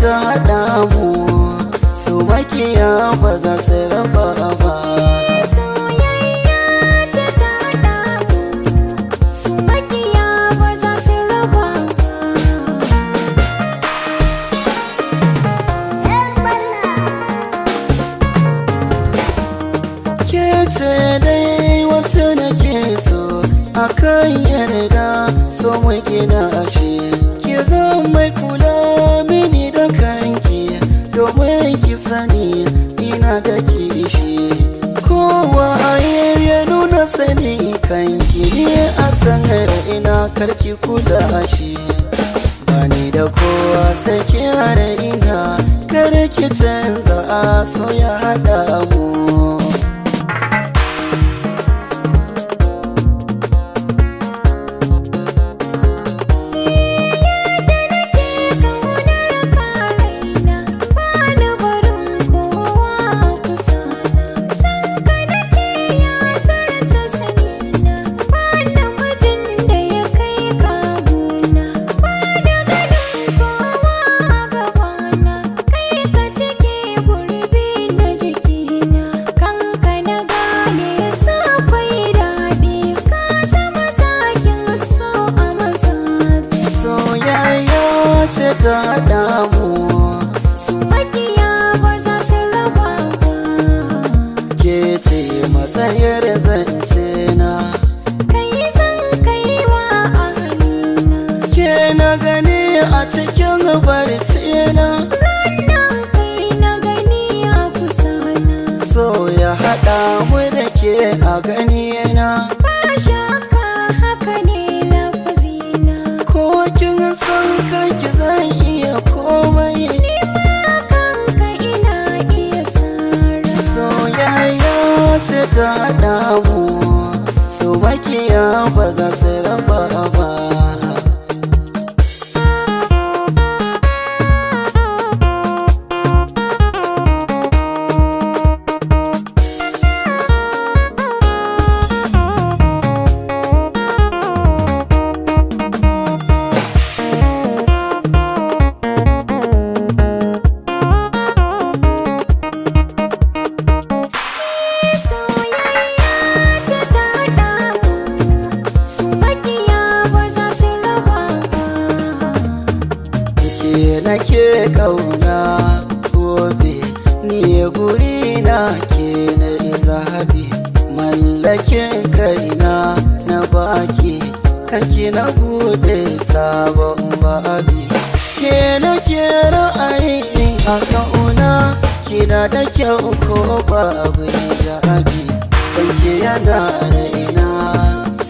ta haɗa mu, su makiya ba za su raba ba. Soyayya ce ta haɗa mu, su makiya ba za su raba ba. Ke ce dai wacce nake so, akan yarda so mai gina ashe. Ki zan mai kula mini da kanki, domin ki sani ina da kishi. Kowa ya nuna sani kanki ne a sanar ina karki kula shi. Bani da kowa sai ki ina, kar ki canza so ya haɗa mu. Ce ta haɗa mu, su makiya ba za su raba ba. ke ce matsayar zance na, Kai zan kai wa ahalina, ke na gani a cikin barci na. ranar kai na gani a kusa na. So ya haɗa mu da ke a gani na, Ba shakka haka ne lafazina, ko kin san kanki zan iya komai. ni ma kanka ina iya sara. Soyayya ce ta haɗa mu, su makiya ba za su raba ba. Soyayya ce ta haɗa mu, su makiya ba za su raba ba. Ke nake kauna gobe, ni guri na ke na zahabi. Mallakin kaina na baki, kanki na bude sabon babi. Ke nake ra'ayin a kauna, kina da kyau ko babu zahabi. Sanke yana raina,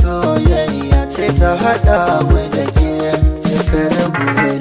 soyayya ce ta haɗa mu da ke cikar buri.